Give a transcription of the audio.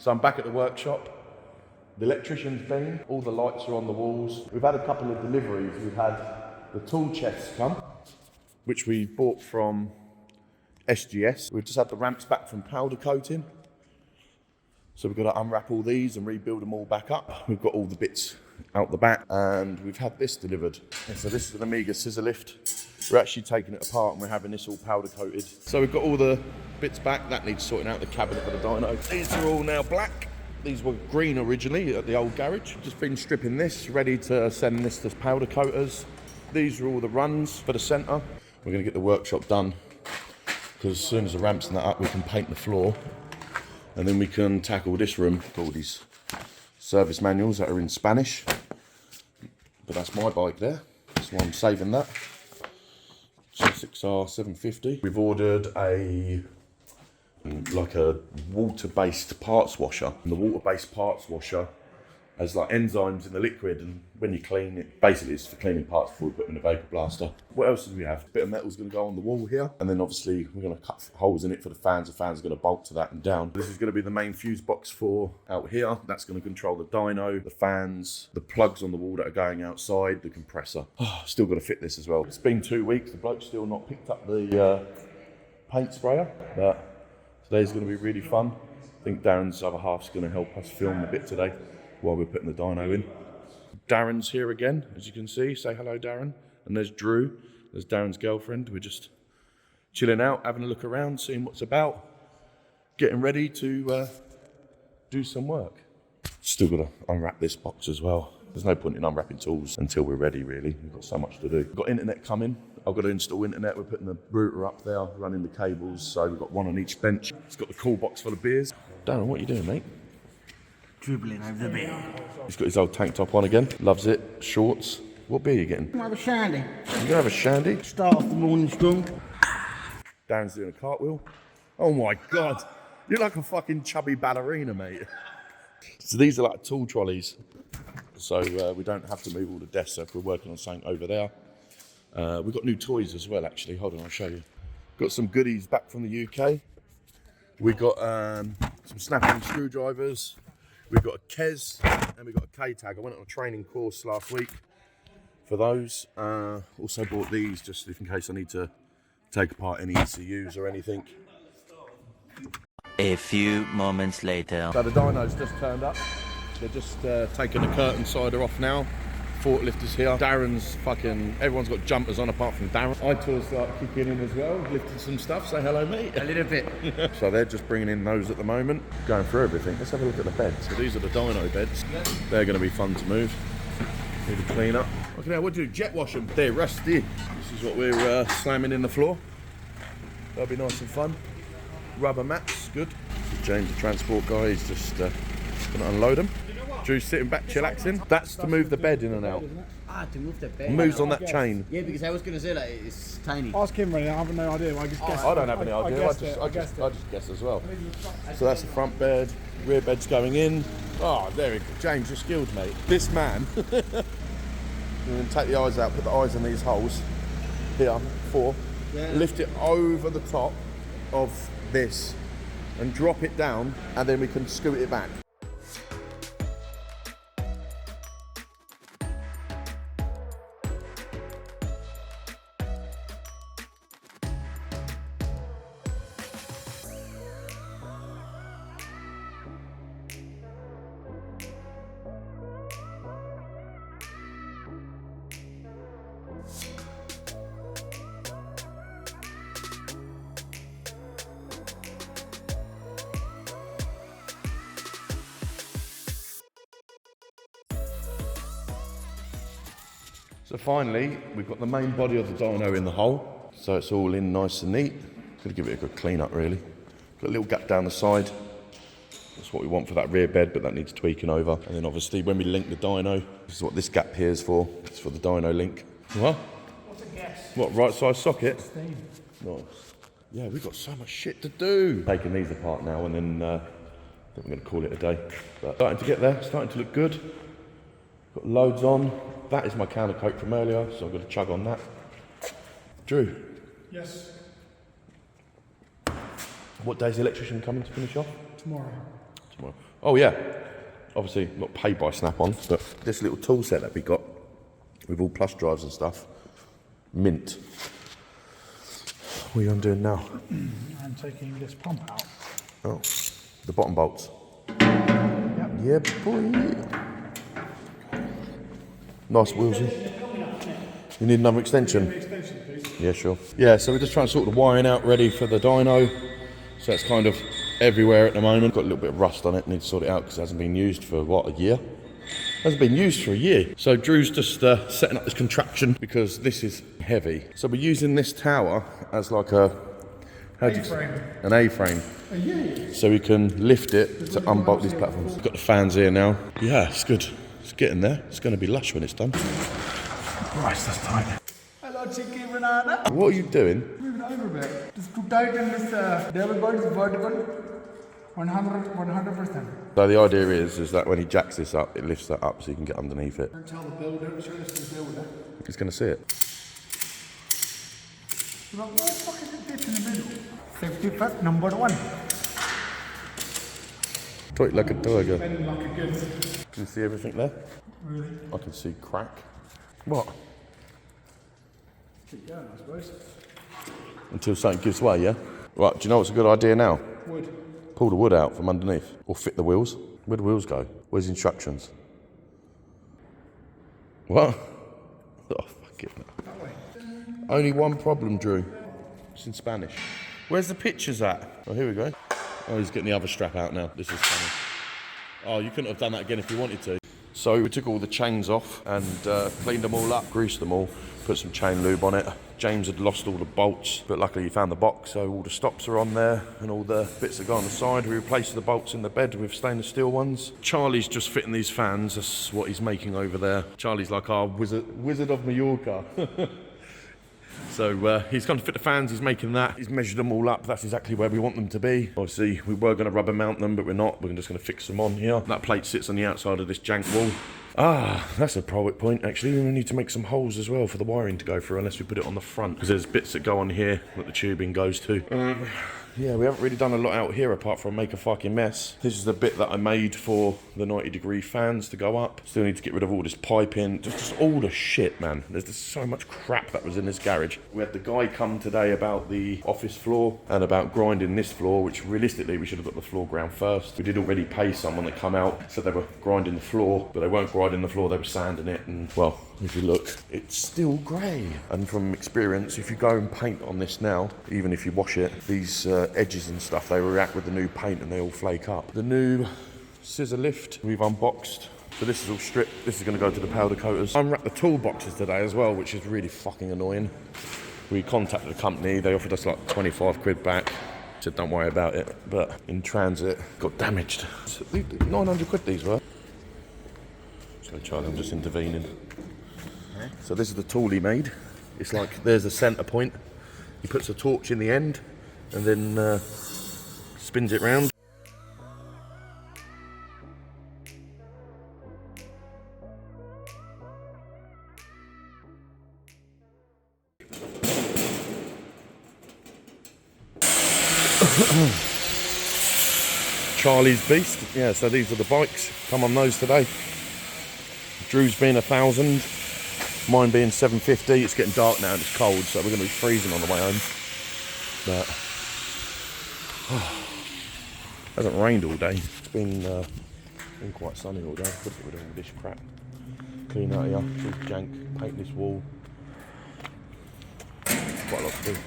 So I'm back at the workshop. The electrician's been, all the lights are on the walls. We've had a couple of deliveries. We've had the tool chests come, which we bought from SGS. We've just had the ramps back from powder coating. So we've got to unwrap all these and rebuild them all back up. We've got all the bits out the back, and we've had this delivered. And so this is an Amiga scissor lift. We're actually taking it apart and we're having this all powder coated. So we've got all the bits back. That needs sorting out, the cabinet for the dyno. These are all now black. These were green originally at the old garage. Just been stripping this, ready to send this to powder coaters. These are all the runs for the centre. We're going to get the workshop done, because as soon as the ramps and that up, we can paint the floor. And then we can tackle this room. All these service manuals that are in Spanish. But that's my bike there. That's why I'm saving that. G6R 750. We've ordered a water-based parts washer. And the water-based parts washer has like enzymes in the liquid, and when you clean it, basically it's for cleaning parts before we put them in a vapor blaster. What else do we have? A bit of metal's going to go on the wall here, and then obviously we're going to cut holes in it for the fans. The fans are going to bolt to that and down. This is going to be the main fuse box for out here. That's going to control the dyno, the fans, the plugs on the wall that are going outside, the compressor. Still got to fit this as well. It's been 2 weeks. The bloke's still not picked up the paint sprayer, but today's going to be really fun. I think Darren's other half's going to help us film a bit today while we're putting the dyno in. Darren's here again, as you can see. Say hello, Darren. And there's Drew. There's Darren's girlfriend. We're just chilling out, having a look around, seeing what's about, getting ready to do some work. Still got to unwrap this box as well. There's no point in unwrapping tools until we're ready, really. We've got so much to do. We've got internet coming. I've got to install internet. We're putting the router up there, running the cables. So we've got one on each bench. It's got the cool box full of beers. Darren, what are you doing, mate? Dribbling over the beer. He's got his old tank top on again. Loves it. Shorts. What beer are you getting? I'm gonna have a shandy. You're going to have a shandy? Start off the morning strong. Darren's doing a cartwheel. Oh my God. You're like a fucking chubby ballerina, mate. So these are like tool trolleys. So we don't have to move all the desks if we're working on something over there. We've got new toys as well, actually. Hold on, I'll show you. Got some goodies back from the UK. We got some snapping screwdrivers. We've got a KES and we've got a K-tag. I went on a training course last week for those. Also bought these just in case I need to take apart any ECUs or anything. A few moments later. So the dyno's just turned up. They're just taking the curtain sider off now. Forklift is here. Darren's everyone's got jumpers on apart from Darren. iTools start kicking in as well, lifting some stuff. Say hello, mate. A little bit. So they're just bringing in those at the moment. Going through everything. Let's have a look at the beds. So these are the dyno beds. They're going to be fun to move. Need to clean up. Okay, what do you do? Jet wash them. They're rusty. This is what we're slamming in the floor. That'll be nice and fun. Rubber mats, good. So James, the transport guy, is just going to unload them. Drew's sitting back, chillaxing. That's to move the bed in and out. To move the bed. Moves on that chain. Yeah, because I was going to say that it's tiny. Ask him, really. I have no idea. I just guessed. I don't have any idea. I just guess as well. So that's the front bed. Rear bed's going in. Oh, there we go. James, you're skilled, mate. This man. You're going to take the eyes out, put the eyes in these holes. Here, 4. Yeah. Lift it over the top of this and drop it down, and then we can scoot it back. So finally, we've got the main body of the dyno in the hole. So it's all in nice and neat. Gonna give it a good clean up really. Got a little gap down the side. That's what we want for that rear bed, but that needs tweaking over. And then obviously when we link the dyno, this is what this gap here is for. It's for the dyno link. What? What's a guess? What, right size socket? 16. Nice. Yeah, we've got so much shit to do. Taking these apart now, and then I think we're gonna call it a day. But starting to get there, starting to look good. Got loads on. That is my counter coat from earlier, so I'm going to chug on that. Drew. Yes. What day's the electrician coming to finish off? Tomorrow. Tomorrow. Oh yeah, obviously not paid by Snap-on, but this little tool set that we got with all plus drives and stuff, mint. What are you doing now? I'm taking this pump out. Oh, the bottom bolts. Yep. Yeah, boy. Nice wheelsy. You need another extension? Extension, please. Yeah, sure. Yeah, so we're just trying to sort the wiring out ready for the dyno. So it's kind of everywhere at the moment. Got a little bit of rust on it, need to sort it out because it hasn't been used for, what, a year? Hasn't been used for a year. So Drew's just setting up this contraption because this is heavy. So we're using this tower as like a... A-frame. An A-frame. Yeah. So we can lift it to unbolt these platforms. We've got the fans here now. Yeah, it's good. It's getting there. It's going to be lush when it's done. Christ, that's tight. Hello, cheeky banana. What are you doing? Move it over a bit. It's too tight in this devil bird is vertical. 100%. So the idea is that when he jacks this up, it lifts that up so you can get underneath it. Don't tell the builder, show this to the builder. He's going to see it. You're like, what the fuck is it in the middle? Safety first, number 1. Talk like a tiger. Bend like a good. Can you see everything there? Really? I can see crack. What? Keep going, I suppose. Until something gives way, yeah? Right, do you know what's a good idea now? Wood. Pull the wood out from underneath. Or fit the wheels. Where'd the wheels go? Where's the instructions? What? Oh, fuck it. That way. Only one problem, Drew. It's in Spanish. Where's the pictures at? Oh, here we go. Oh, he's getting the other strap out now. This is funny. Oh, you couldn't have done that again if you wanted to. So we took all the chains off and cleaned them all up, greased them all, put some chain lube on it. James had lost all the bolts, but luckily he found the box, so all the stops are on there and all the bits that go on the side. We replaced the bolts in the bed with stainless steel ones. Charlie's just fitting these fans. That's what he's making over there. Charlie's like our wizard of Mallorca. So he's going to fit the fans, he's making that. He's measured them all up, that's exactly where we want them to be. Obviously, we were going to rubber mount them, but we're not. We're just going to fix them on here. That plate sits on the outside of this jank wall. Ah, that's a private point, actually. We need to make some holes as well for the wiring to go through, unless we put it on the front. Because there's bits that go on here that the tubing goes to. Yeah, we haven't really done a lot out here apart from make a fucking mess. This is the bit that I made for the 90-degree fans to go up. Still need to get rid of all this piping. Just all the shit, man. There's just so much crap that was in this garage. We had the guy come today about the office floor and about grinding this floor, which realistically we should have got the floor ground first. We did already pay someone that come out, so they were grinding the floor, but they weren't grinding the floor, they were sanding it, and well, if you look, it's still grey. And from experience, if you go and paint on this now, even if you wash it, these edges and stuff, they react with the new paint and they all flake up. The new scissor lift we've unboxed. So this is all stripped. This is going to go to the powder coaters. I unwrapped the toolboxes today as well, which is really fucking annoying. We contacted the company. They offered us like 25 quid back. Said don't worry about it. But in transit, got damaged. So 900 quid these were. So Charlie, I'm just intervening. So this is the tool he made. It's like there's a centre point. He puts a torch in the end and then spins it round. Charlie's Beast. Yeah, so these are the bikes. Come on those today. Drew's being 1,000. Mine being 750. It's getting dark now and it's cold, so we're going to be freezing on the way home. But hasn't rained all day. It's been quite sunny all day. Got to get rid of all this crap. Clean out here, this jank, paint this wall. Quite a lot to do.